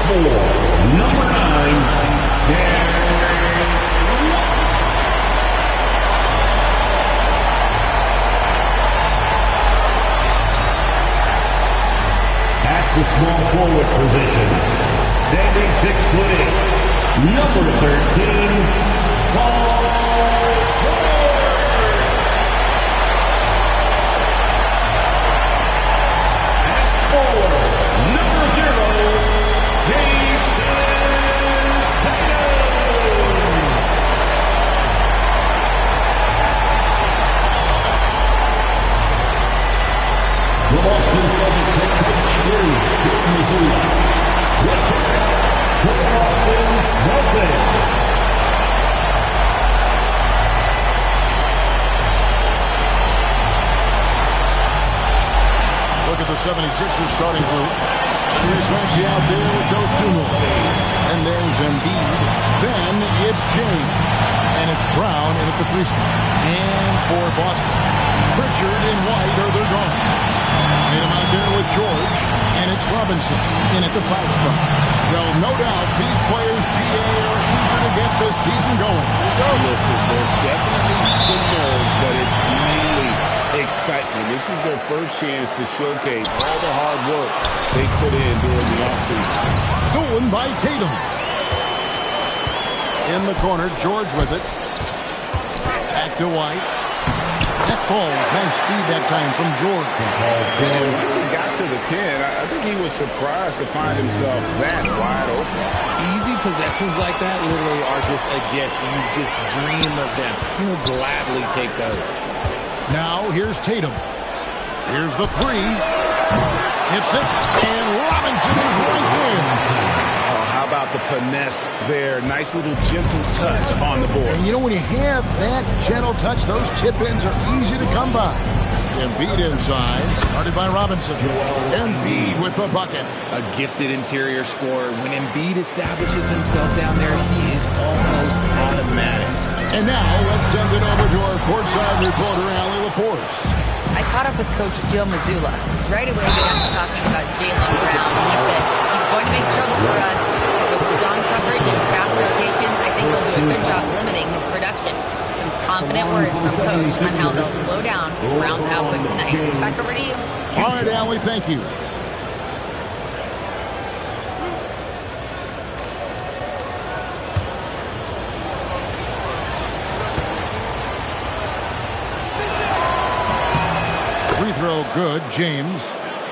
for number 9, the small forward positions. Standing 6'8", number 13, Paul George. At 4, number 0, Jason Tatum. The Boston Celtics head coach is Joe Mazzulla. What's up for the Boston Celtics? Look at the 76ers starting group. Here's Maxey out there with Dosunmu. And there's Embiid. Then it's James. And it's Brown in at the 3 spot. And for Boston, Pritchard and White are their guards. Tatum out there with George, and it's Robinson in at the 5 spot. Well, no doubt, these players, GA, are eager to get this season going. Listen, there's definitely some nerves, but it's mainly excitement. This is their first chance to showcase all the hard work they put in during the offseason. Stolen by Tatum. In the corner, George with it. Back to White. That falls. Nice speed that time from George. And once he got to the 10, I think he was surprised to find himself that wide open. Easy possessions like that literally are just a gift. You just dream of them. He'll gladly take those. Now, here's Tatum. Here's the 3. Tips it. And Robinson is right there. How about the finesse there? Nice little gentle touch on the board. And you know, when you have that gentle touch, those tip-ins are easy to come by. Embiid inside, started by Robinson. Embiid with the bucket. A gifted interior scorer. When Embiid establishes himself down there, he is almost automatic. And now, let's send it over to our courtside reporter, Allie LaForce. I caught up with Coach Joe Mazzulla. Right away, we got to talking about Jaylen Brown. He said, he's going to make trouble for us. With strong coverage and fast rotations, I think they'll do a good job limiting his production. Some confident words from Coach on how they'll slow down Brown's output tonight. Back over to you. All right, Allie, thank you. Free throw good, James.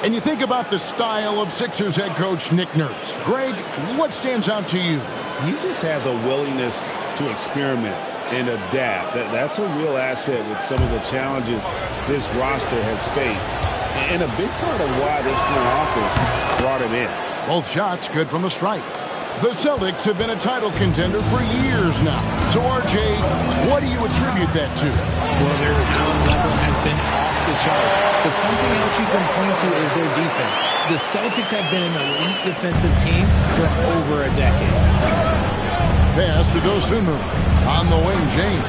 And you think about the style of Sixers head coach Nick Nurse. Greg, what stands out to you? He just has a willingness to experiment and adapt. That's a real asset with some of the challenges this roster has faced. And a big part of why this front office brought him in. Both shots good from the stripe. The Celtics have been a title contender for years now. So, RJ, what do you attribute that to? Well, their talent level has been off the charts. But something else you can point to is their defense. The Celtics have been an elite defensive team for over a decade. Pass to Dosunmu. On the wing, James.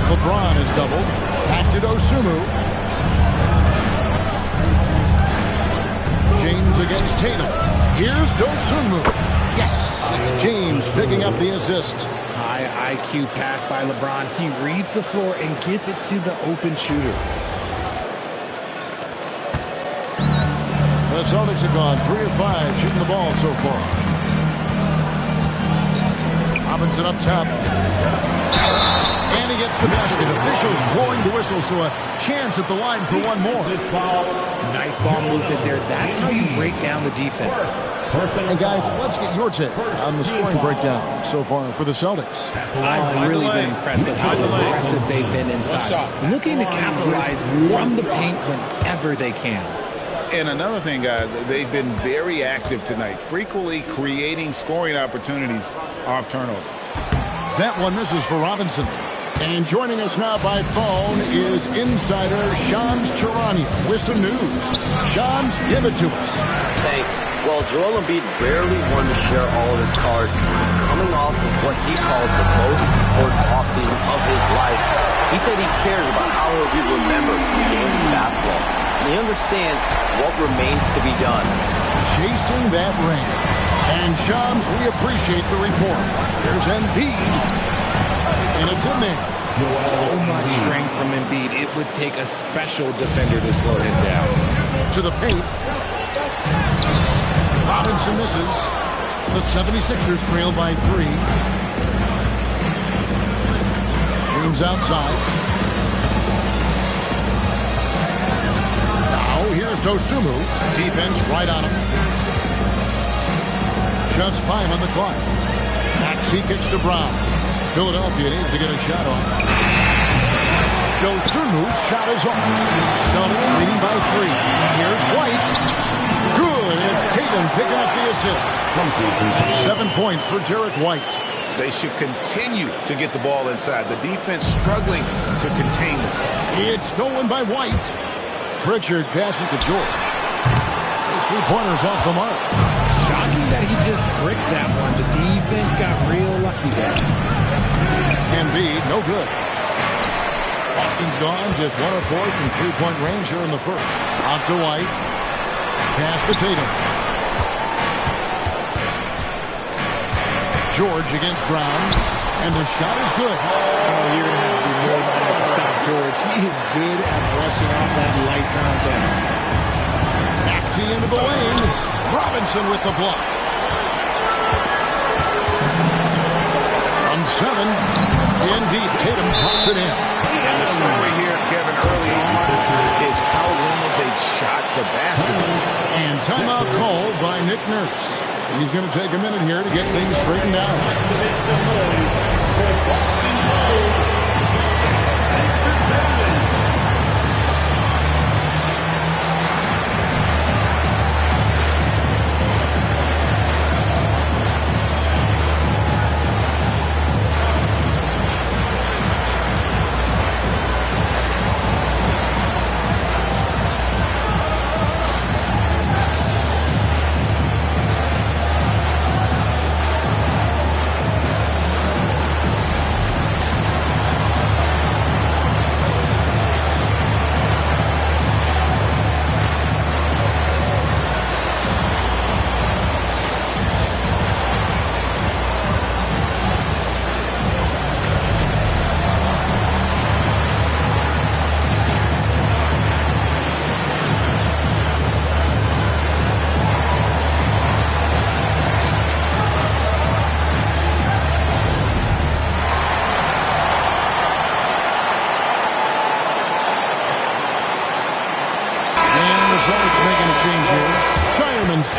LeBron is doubled. Back to Dosunmu. James against Tatum. Here's Dosunmu. Yes, it's James picking up the assist. High IQ pass by LeBron. He reads the floor and gets it to the open shooter. The Celtics have gone 3 of 5 shooting the ball so far. Robinson up top. And he gets the basket. Officials blowing the whistle, so a chance at the line for one more. Nice ball movement there. That's how you break down the defense. And guys, let's get your take on the scoring breakdown so far for the Celtics. I've really been impressed with how aggressive they've been inside. Looking to capitalize from the paint whenever they can. And another thing, guys, they've been very active tonight, frequently creating scoring opportunities off turnovers. That one misses for Robinson. And joining us now by phone is insider Shams Charania with some news. Shams, give it to us. Thanks. Well, Joel Embiid barely wanted to share all of his cards, coming off of what he called the most important offseason of his life. He said he cares about how he'll be remembered in the game of basketball. and he understands what remains to be done. Chasing that ring. And Shams, we appreciate the report. There's Embiid. And it's in there. So much strength from Embiid. It would take a special defender to slow him down. To the paint. Robinson misses. The 76ers trail by 3. James outside. Now here's Dosunmu. Defense right on him. Just 5 on the clock. Maxey kicks to Brown. Philadelphia needs to get a shot off. Dosunmu's shot is off. Celtics leading by 3. Here's White. Good. It's Tatum picking up the assist. 7 points for Derek White. They should continue to get the ball inside. The defense struggling to contain them. It's stolen by White. Pritchard passes to George. His 3-pointer's off the mark. Shocking that he just bricked that one. The defense got real lucky there. Embiid, no good. Boston's gone, just 1 of 4 from 3-point range here in the first. Out to White. Pass to Tatum. George against Brown. And the shot is good. Oh, you're going to have to be more than that to stop George. He is good at brushing off that light contact. Maxey into the lane. Robinson with the block. From 7. Indeed, Tatum drops it in. And the story here, Kevin, early on is how well they shot the basketball. And timeout called by Nick Nurse. He's going to take a minute here to get things straightened out.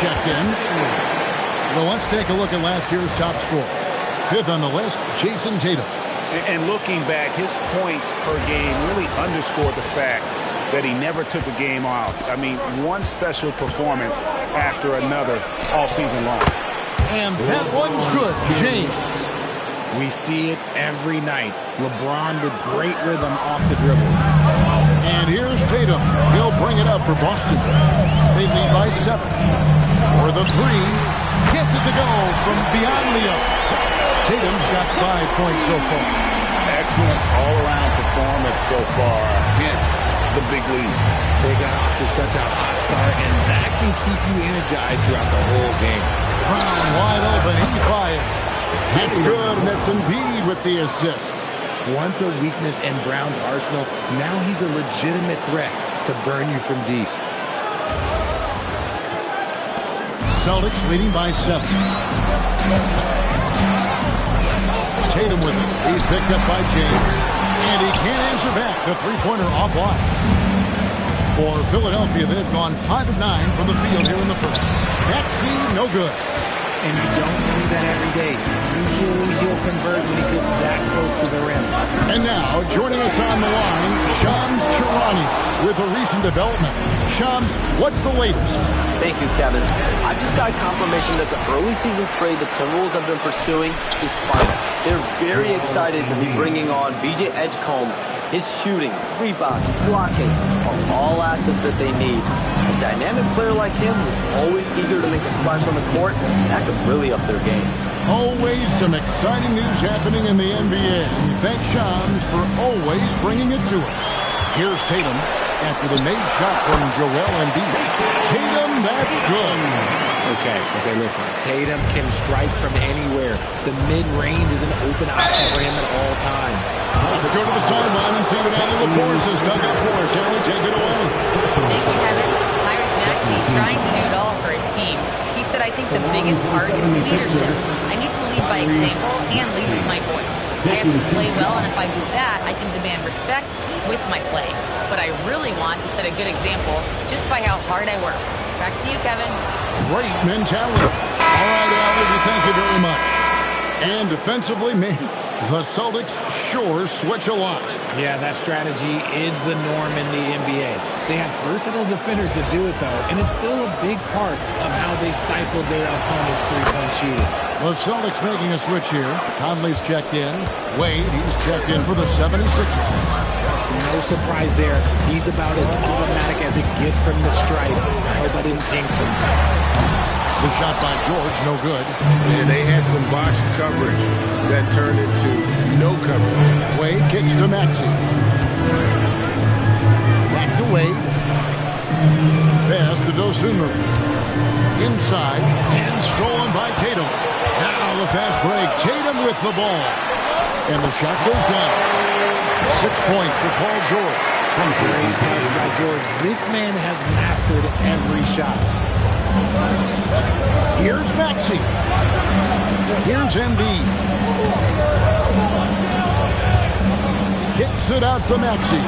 Checked in. Well, let's take a look at last year's top scorers. 5th on the list, Jason Tatum. And looking back, his points per game really underscored the fact that he never took a game off. I mean, one special performance after another all season long. And that one's good, James. We see it every night. LeBron with great rhythm off the dribble. And here's Tatum. He'll bring it up for Boston. They lead by 7. For the 3. Gets it to go from beyond the arc. Tatum's got 5 points so far. Excellent all-around performance so far against the big lead. They got off to such a hot start, and that can keep you energized throughout the whole game. Brown wide open. He fires. It's good, and it's Embiid with the assist. Once a weakness in Brown's arsenal, now he's a legitimate threat to burn you from deep. Celtics leading by 7. Tatum with it. He's picked up by James. And he can't answer back. The 3-pointer offline. For Philadelphia, they've gone 5 of 9 from the field here in the first. Maxey, no good. And you don't see that every day. Usually he'll convert when he gets that close to the rim. And now, joining us on the line, Shams Charania with a recent development. Shams, what's the latest? Thank you, Kevin. I just got confirmation that the early season trade the Timberwolves have been pursuing is final. They're very excited to be bringing on VJ Edgecombe. His shooting, rebound, blocking are all assets that they need. A dynamic player like him who's always eager to make a splash on the court, that could really up their game. Always some exciting news happening in the NBA. We thank Shams for always bringing it to us. Here's Tatum. after the made shot from Joel Embiid. Tatum, that's good. Okay, listen. Tatum can strike from anywhere. The mid-range is an open option for him at all times. Let's go to the sideline and see what Allie LaForce has dug up for us. Allie, take it away. Thank you, Kevin. Tyrese Maxey trying to do it all for his team. He said, I think the biggest part is leadership. I need to lead by example and lead with my voice. I have to play well, and if I do that, I can demand respect with my play. But I really want to set a good example just by how hard I work. Back to you, Kevin. Great mentality. All right, Allie, we thank you very much. And defensively, man, the Celtics sure switch a lot. Yeah, that strategy is the norm in the NBA. They have versatile defenders that do it, though, and it's still a big part of how they stifled their opponent's three-point shooting. The Celtics making a switch here. Conley's checked in. Wade, he's checked in for the 76ers. No surprise there. He's about as automatic as it gets from the stripe. I hope I didn't jinx him. The shot by George, no good. And they had some botched coverage that turned into no coverage. Wade kicks to Maxey. Back to Wade. Pass to Dosunmu. Inside and stolen by Tatum. Now the fast break. Tatum with the ball. And the shot goes down. 6 points for Paul George. Great touch by George. This man has mastered every shot. Here's Maxey. Here's Embiid. Kicks it out to Maxey.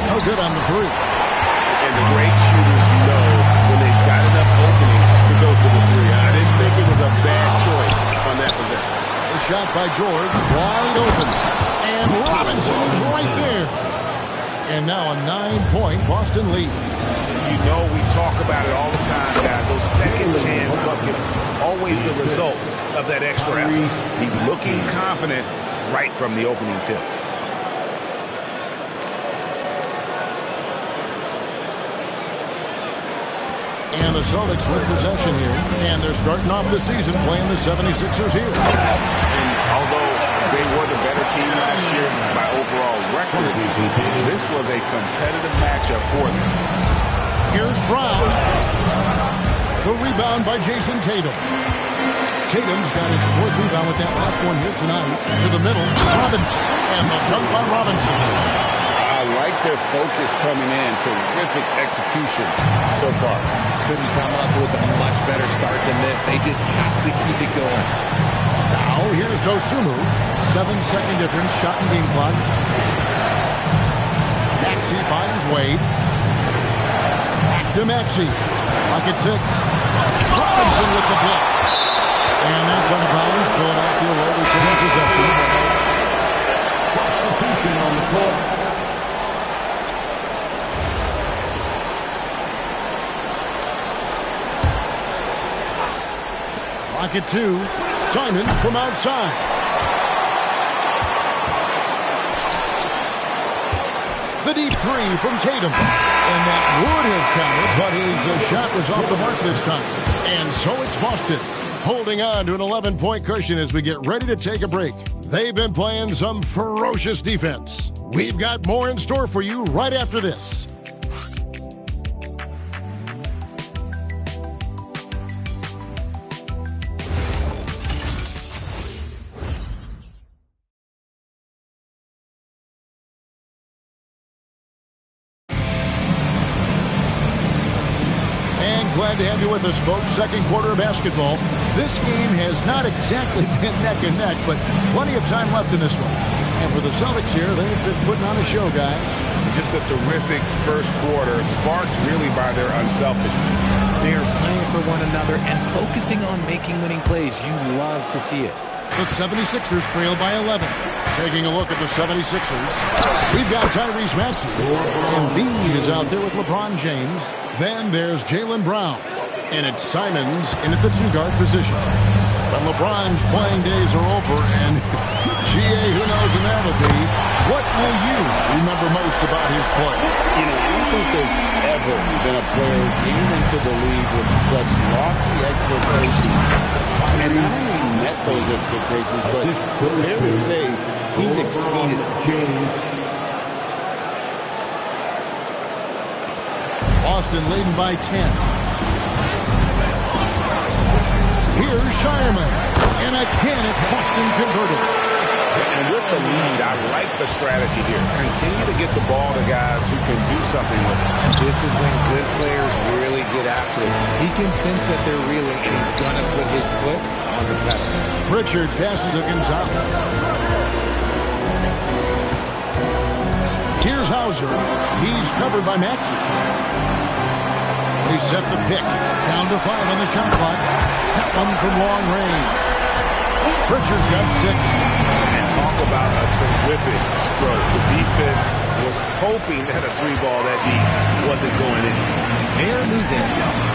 No good on the three. And the great shooters know when they've got enough opening to go for the three. I didn't think it was a bad choice on that possession. The shot by George, wide open. And Robinson is right there. And now a 9-point Boston lead. You know we talk about it all the time, guys. Those second chance buckets, always the result of that extra effort. He's looking confident right from the opening tip. And the Celtics with possession here. And they're starting off the season playing the 76ers here. And although they were the better team last year by overall record, this was a competitive matchup for them. Here's Brown. The rebound by Jason Tatum. Tatum's got his fourth rebound with that last one here tonight. To the middle, Robinson. And the dunk by Robinson. I like their focus coming in. Terrific execution so far. Couldn't come up with a much better start than this. They just have to keep it going. Now here's Dosunmu. 7-second difference, shot and game clock. Maxey finds Wade. Back to Maxey. Pocket 6. Robinson with the block. And that's out of bounds. Philadelphia will retain possession. Substitution on the court. Pocket 2. Simons from outside. The deep three from Tatum. And that would have counted, but his shot was off the mark this time. And so it's Boston, holding on to an 11-point cushion as we get ready to take a break. They've been playing some ferocious defense. We've got more in store for you right after this. Glad to have you with us, folks. Second quarter of basketball. This game has not exactly been neck and neck, but plenty of time left in this one. And for the Celtics here, they've been putting on a show, guys. Just a terrific first quarter, sparked really by their unselfishness. They are playing for one another and focusing on making winning plays. You love to see it. The 76ers trail by 11. Taking a look at the 76ers, we've got Tyrese Maxey. Embiid is out there with LeBron James. Then there's Jaylen Brown. And it's Simons in at the two-guard position. But LeBron's playing days are over, and GA, who knows when that'll be. What will you remember most about his play? You know, I don't think there's ever been a player who came into the league with such lofty expectations. And not only met those expectations, but fair to say, he's exceeded them. Boston leading by 10. Here's Shireman. And again, it's Boston converted. And with the lead, I like the strategy here. Continue to get the ball to guys who can do something with it. This is when good players really get after it. He can sense that they're reeling, and he's going to put his foot on the pedal. Pritchard passes to Gonzalez. Here's Hauser. He's covered by Maxey. They set the pick. Down to 5 on the shot clock. That one from long range. Pritchard's got 6. And talk about a terrific stroke. The defense was hoping that a 3-ball that deep wasn't going in. They're losing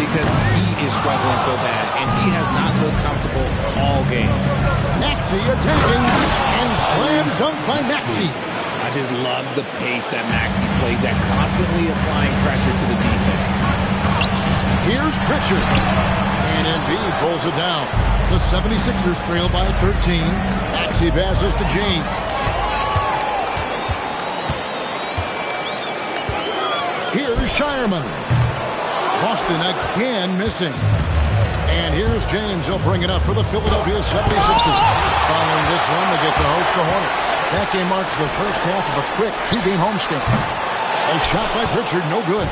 because he is struggling so bad, and he has not looked comfortable all game. Maxey attacking, and slam dunk by Maxey. I just love the pace that Maxey plays at, constantly applying pressure to the defense. Here's Pritchard. And Embiid pulls it down. The 76ers trail by 13. Maxey passes to James. Here's Shireman. Boston again missing. And here's James. He'll bring it up for the Philadelphia 76ers. Following this one, they get to host the Hornets. That game marks the first half of a quick 2-game homestand. A shot by Pritchard, no good.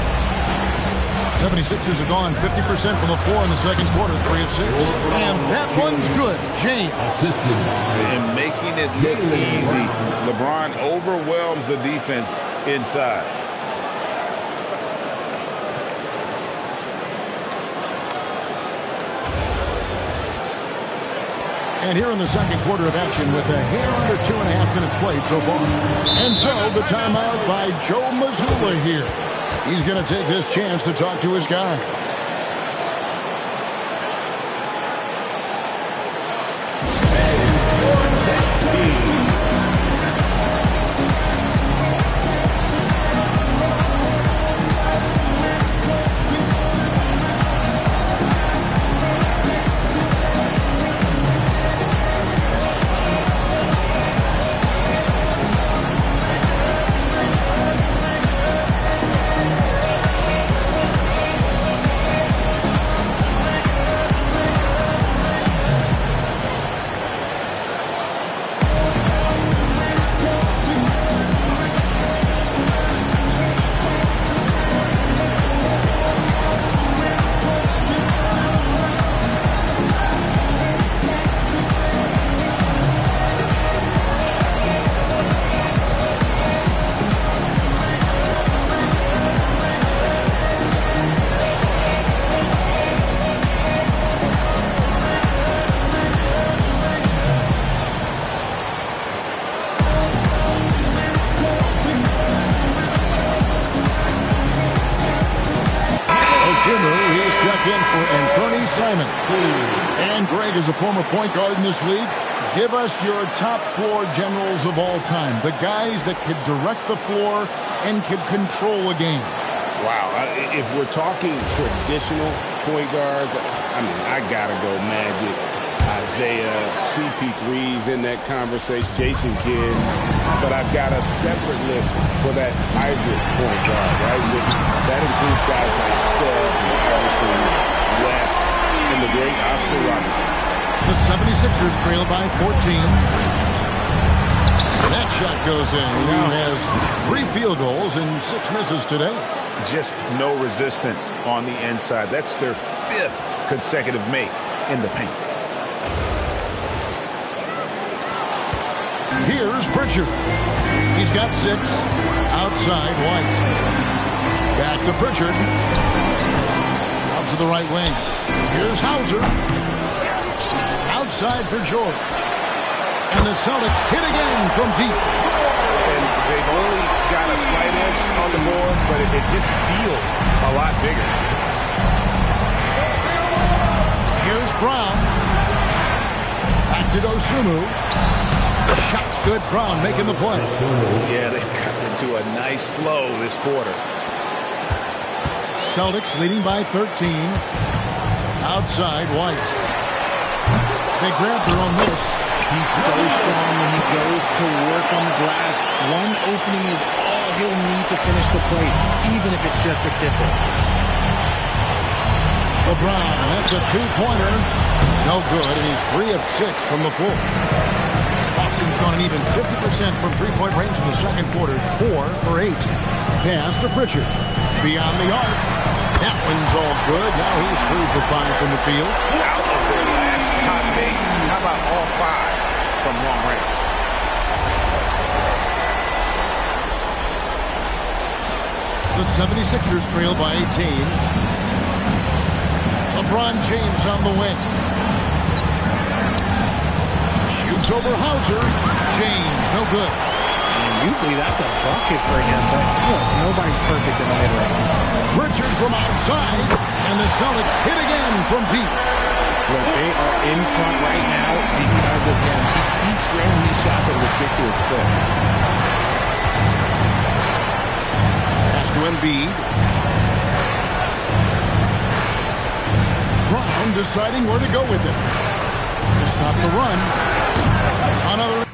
76ers have gone 50% from the floor in the second quarter, 3 of 6. And that one's good. James. And making it look easy. LeBron overwhelms the defense inside. And here in the second quarter of action with a hair under 2.5 minutes played so far. And so the timeout by Joe Mazzulla here. He's going to take this chance to talk to his guys. And Greg, as a former point guard in this league, give us your top 4 generals of all time. The guys that could direct the floor and could control a game. Wow. If we're talking traditional point guards, I mean, I got to go Magic, Isaiah, CP3's in that conversation, Jason Kidd. But I've got a separate list for that hybrid point guard, right? Which that includes guys like Steph, Harrison, West, and the great Oscar Robertson. The 76ers trail by 14. That shot goes in. He now has 3 field goals and 6 misses today. Just no resistance on the inside. That's their 5th consecutive make in the paint. Here's Pritchard. He's got 6. Outside, White. Back to Pritchard. Out to the right wing. Here's Hauser. Outside for George. And the Celtics hit again from deep. And they've only got a slight edge on the boards, but it just feels a lot bigger. Here's Brown. Back to Dosunmu. The shot's good. Brown making the play. Yeah, they've gotten into a nice flow this quarter. Celtics leading by 13. Outside, White. They grabbed her on this. He's so strong when he goes to work on the glass. One opening is all he'll need to finish the play, even if it's just a tip-in. LeBron, that's a two-pointer. No good, and he's 3 of 6 from the floor. Boston's gone an even 50% from three-point range in the second quarter, 4 for 8. Pass to Pritchard. Beyond the arc. That one's all good. Now he's 3 for 5 from the field. Out of their last 5 makes, how about all 5 from long range? The 76ers trail by 18. LeBron James on the wing. Shoots over Hauser. James, no good. And usually that's a bucket for him, but look, nobody's perfect in the mid-range. Pritchard from outside, and the Celtics hit again from deep. Look, they are in front right now because of him. He keeps draining these shots at a ridiculous clip. Pass to Embiid. Brown deciding where to go with it. To stop the run. Another